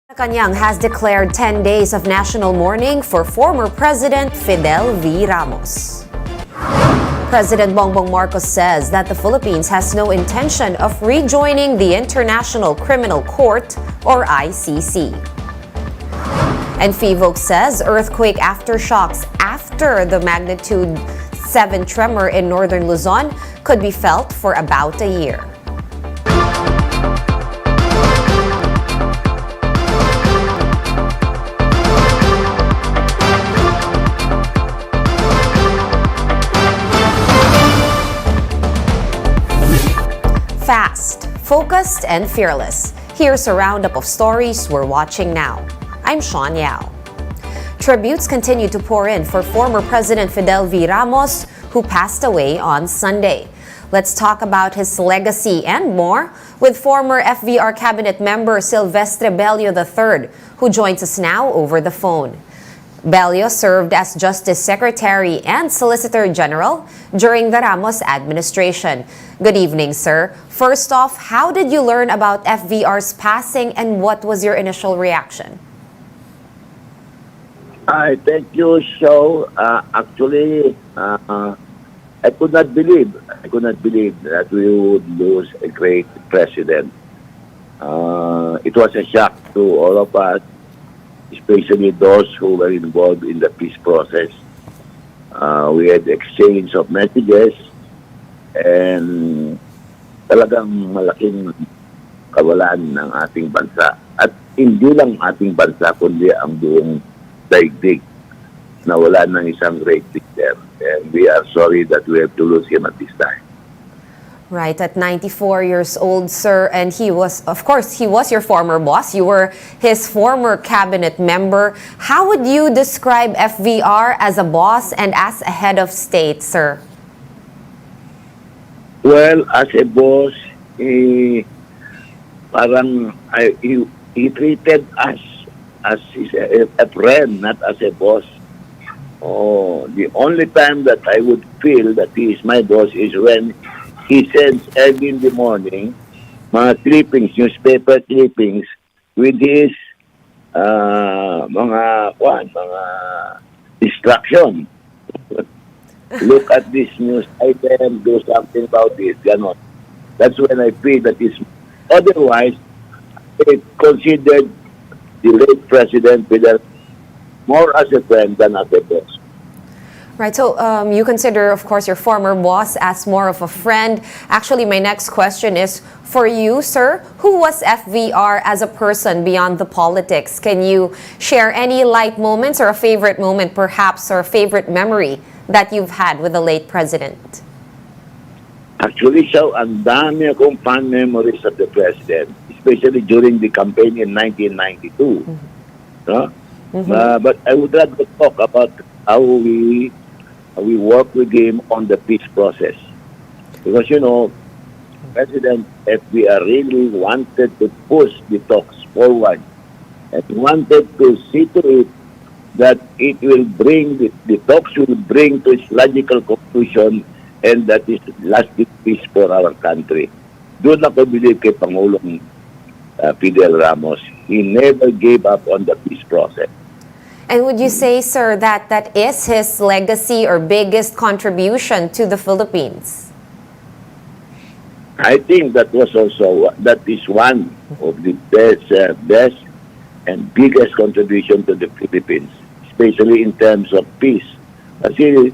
Malacanang has declared 10 days of national mourning for former President Fidel V. Ramos. President Bongbong Marcos says that the Philippines has no intention of rejoining the International Criminal Court or ICC. And FIVOC says earthquake aftershocks after the magnitude 7 tremor in northern Luzon could be felt for about a year. Fast, focused, and fearless. Here's a roundup of stories we're watching now. I'm Sean Yao. Tributes continue to pour in for former President Fidel V. Ramos, who passed away on Sunday. Let's talk about his legacy and more with former FVR cabinet member Silvestre Bello III, who joins us now over the phone. Bello served as Justice Secretary and Solicitor General during the Ramos administration. Good evening, sir. First off, how did you learn about FVR's passing and what was your initial reaction? Thank you, So. Actually, I could not believe that we would lose a great president. It was a shock to all of us, especially those who were involved in the peace process. We had exchange of messages and talagang malaking kawalan ng ating bansa. At hindi lang ating bansa, kundi ang buong daigdig na wala ng isang great leader. And we are sorry that we have to lose him at this time. Right, at 94 years old, sir, and he was your former boss. You were his former cabinet member. How would you describe FVR as a boss and as a head of state, sir? Well, as a boss, he treated us as a friend, not as a boss. Oh, the only time that I would feel that he is my boss is when he sends early in the morning mga clippings, newspaper clippings with his mga distraction. Look at this news item, do something about this, ganon. That's when I feel that it's otherwise I considered the late President Fidel more as a friend than as a boss. Right, so you consider, of course, your former boss as more of a friend. Actually, my next question is for you, sir. Who was FVR as a person beyond the politics? Can you share any light moments or a favorite moment, perhaps, or a favorite memory that you've had with the late president? Actually, so ang dami akong fun memories of the president, especially during the campaign in 1992. Mm-hmm. No? Mm-hmm. But I would rather talk about how we work with him on the peace process. Because, you know, President FBR really wanted to push the talks forward and wanted to see to it that it will bring, the talks will bring to its logical conclusion and that is lasting peace for our country. Doon ako believe kay Pangulong Fidel Ramos. He never gave up on the peace process. And would you say, sir, that that is his legacy or biggest contribution to the Philippines? I think that is one of the best and biggest contribution to the Philippines, especially in terms of peace. Kasi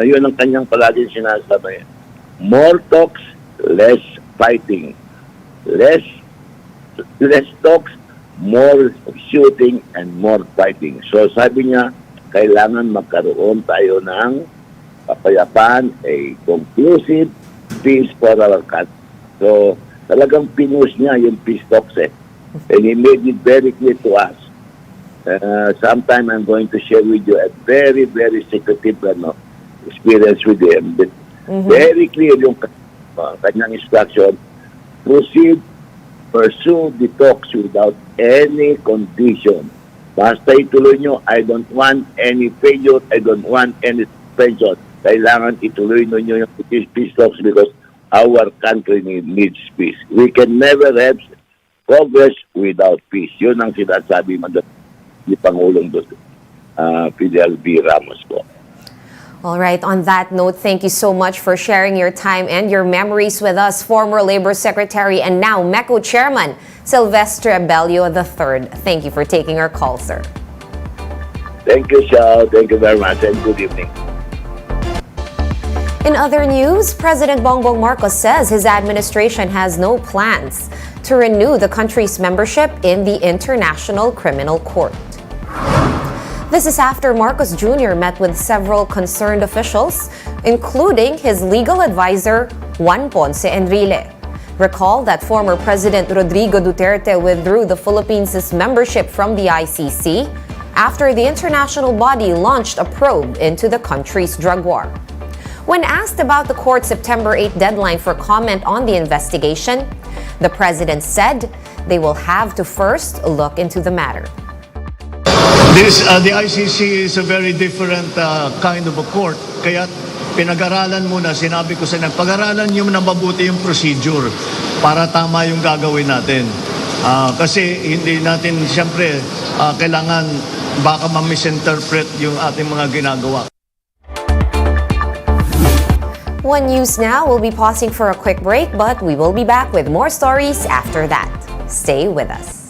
yun ang kanyang palaging sinasabi. More talks, less fighting. Less talks, more shooting and more fighting. So sabi niya, kailangan magkaroon tayo ng kapayapaan, a conclusive peace for our country. So talagang pinush niya yung peace talks And he made it very clear to us. Sometime I'm going to share with you a very, very secretive experience with him. But very clear yung kanyang instruction. Pursue the talks without any condition. Basta ituloy nyo, I don't want any failure, I don't want any suspension. Kailangan ituloy nyo yung peace talks because our country needs peace. We can never have progress without peace. Yun ang sinasabi ni Pangulong Fidel B. Ramos po. All right, on that note, thank you so much for sharing your time and your memories with us, former Labor Secretary and now MECO Chairman, Silvestre Bello III. Thank you for taking our call, sir. Thank you, Shao. Thank you very much and good evening. In other news, President Bongbong Marcos says his administration has no plans to renew the country's membership in the International Criminal Court. This is after Marcos Jr. met with several concerned officials, including his legal advisor, Juan Ponce Enrile. Recall that former President Rodrigo Duterte withdrew the Philippines' membership from the ICC after the international body launched a probe into the country's drug war. When asked about the court's September 8 deadline for comment on the investigation, the president said they will have to first look into the matter. The ICC is a very different kind of a court. Kaya pinag-aralan muna, sinabi ko sa inyo, pag-aralan nyo na mabuti yung procedure para tama yung gagawin natin. Kasi hindi natin, siyempre, kailangan baka ma-misinterpret yung ating mga ginagawa. One News Now will be pausing for a quick break, but we will be back with more stories after that. Stay with us.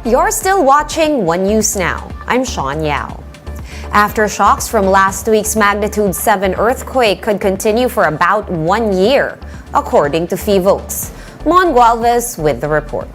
You're still watching One News Now. I'm Sean Yao. Aftershocks from last week's magnitude 7 earthquake could continue for about 1 year, according to FIVOX. Mon Gualvez with the report.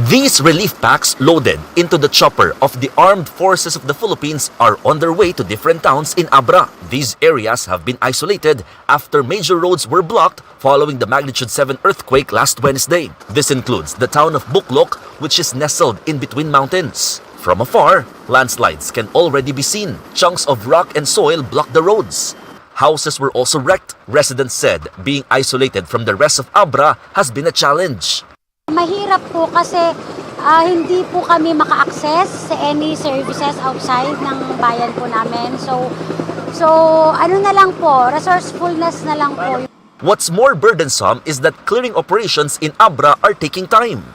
These relief packs loaded into the chopper of the Armed Forces of the Philippines are on their way to different towns in Abra. These areas have been isolated after major roads were blocked following the magnitude 7 earthquake last Wednesday. This includes the town of Buklok, which is nestled in between mountains. From afar, landslides can already be seen. Chunks of rock and soil block the roads. Houses were also wrecked. Residents said being isolated from the rest of Abra has been a challenge. Mahirap po kasi hindi po kami maka-access sa any services outside ng bayan po namin. So ano na lang po, resourcefulness na lang po. What's more burdensome is that clearing operations in Abra are taking time.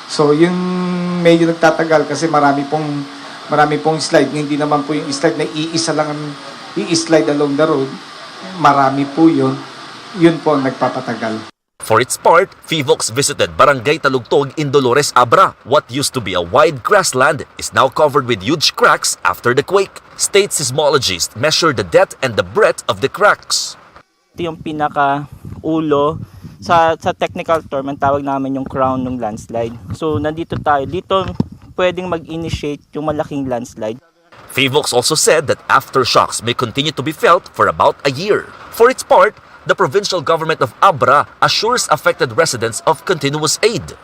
So yung medyo nagtatagal kasi marami pong slide. Hindi naman po yung slide na iisa lang i-slide along the road. Marami po yun. Yun po ang nagpapatagal. For its part, FIVOX visited Barangay Talugtog in Dolores, Abra. What used to be a wide grassland is now covered with huge cracks after the quake. State seismologists measured the depth and the breadth of the cracks. Ito yung pinaka-ulo. Sa technical term, ang tawag namin yung crown ng landslide. So, nandito tayo. Dito, pwedeng mag-initiate yung malaking landslide. FIVOX also said that aftershocks may continue to be felt for about a year. For its part, the provincial government of Abra assures affected residents of continuous aid.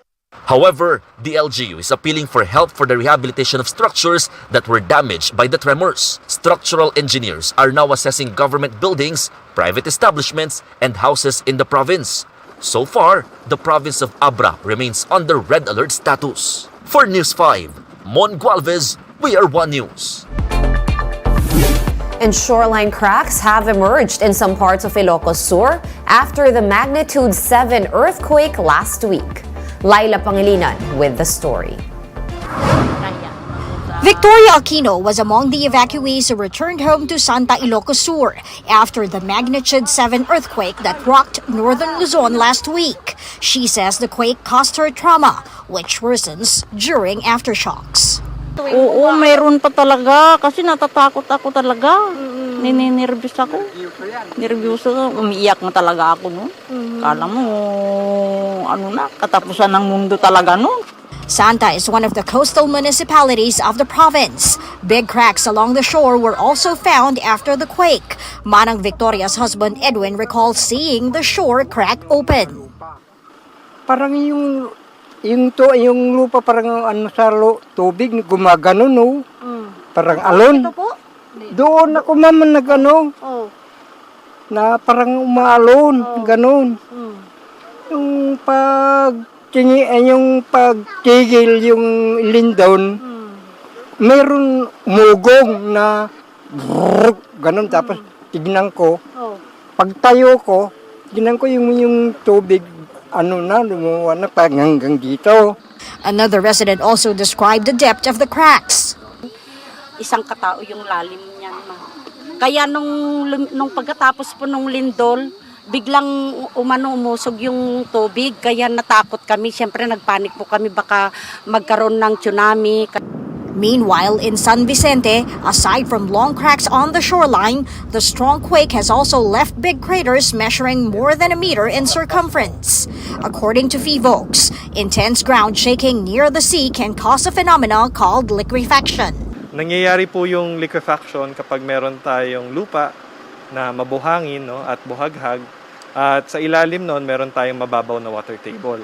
However, the LGU is appealing for help for the rehabilitation of structures that were damaged by the tremors. Structural engineers are now assessing government buildings, private establishments, and houses in the province. So far, the province of Abra remains under red alert status. For News 5, Mon Gualvez, we are One News. And shoreline cracks have emerged in some parts of Ilocos Sur after the magnitude 7 earthquake last week. Laila Pangilinan with the story. Victoria Aquino was among the evacuees who returned home to Santa Ilocos Sur after the magnitude 7 earthquake that rocked northern Luzon last week. She says the quake caused her trauma, which worsens during aftershocks. Oo, mayroon pa talaga kasi natatakot ako talaga. Nininirvyos ako. Nervyoso ako. Umiiyak na talaga ako noon. Kala mo, katapusan ng mundo talaga noon. Santa is one of the coastal municipalities of the province. Big cracks along the shore were also found after the quake. Manang Victoria's husband Edwin recalls seeing the shore crack open. Parang yung lupa parang sa tubig gumagano no. Parang alon. Ito po? Doon ako naman na parang umaalon, ganon. Yung pagtigil yung lindon, meron umugong na ganon. Tapos tignan ko, pagtayo ko, tignan ko yung tubig, lumuwa na hanggang dito. Another resident also described the depth of the cracks. Isang katao yung lalim niyan. Kaya nung pagkatapos po nung lindol, biglang umusog yung tubig. Kaya natakot kami. Siyempre nagpanik po kami baka magkaroon ng tsunami. Meanwhile, in San Vicente, aside from long cracks on the shoreline, the strong quake has also left big craters measuring more than a meter in circumference. According to FIVOX, intense ground shaking near the sea can cause a phenomenon called liquefaction. Nangyayari po yung liquefaction kapag meron tayong lupa na mabuhangin at buhaghag, at sa ilalim nun meron tayong mababaw na water table.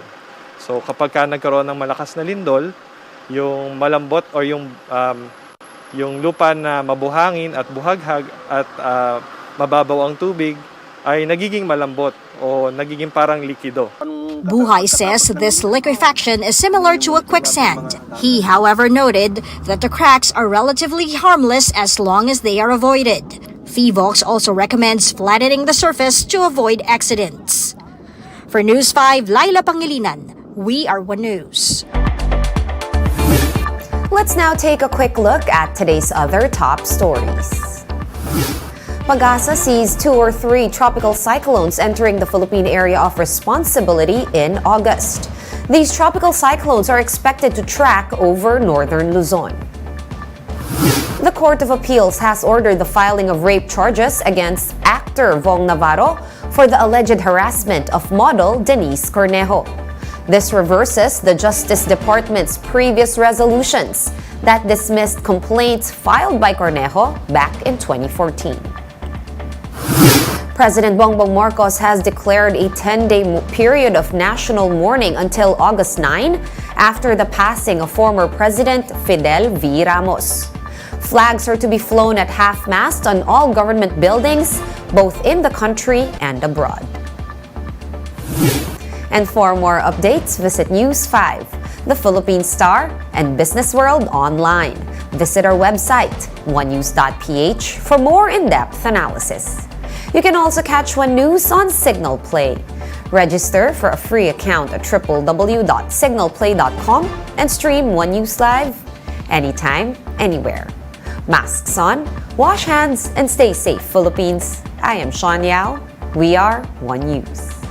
So kapag nagkaroon ng malakas na lindol, yung malambot or yung lupa na mabuhangin at buhaghag at mababaw ang tubig ay nagiging malambot o nagiging parang likido. Buhay says this liquefaction is similar to a quicksand. He, however, noted that the cracks are relatively harmless as long as they are avoided. FIVOX also recommends flattening the surface to avoid accidents. For News 5, Laila Pangilinan, we are One News. Let's now take a quick look at today's other top stories. Pag-asa sees 2 or 3 tropical cyclones entering the Philippine area of responsibility in August. These tropical cyclones are expected to track over northern Luzon. The Court of Appeals has ordered the filing of rape charges against actor Vong Navarro for the alleged harassment of model Denise Cornejo. This reverses the Justice Department's previous resolutions that dismissed complaints filed by Cornejo back in 2014. President Bongbong Marcos has declared a 10-day period of national mourning until August 9 after the passing of former President Fidel V. Ramos. Flags are to be flown at half-mast on all government buildings, both in the country and abroad. And for more updates, visit News 5, The Philippine Star, and Business World online. Visit our website, onenews.ph, for more in-depth analysis. You can also catch One News on Signal Play. Register for a free account at www.signalplay.com and stream One News Live anytime, anywhere. Masks on, wash hands, and stay safe, Philippines. I am Sean Yao. We are One News.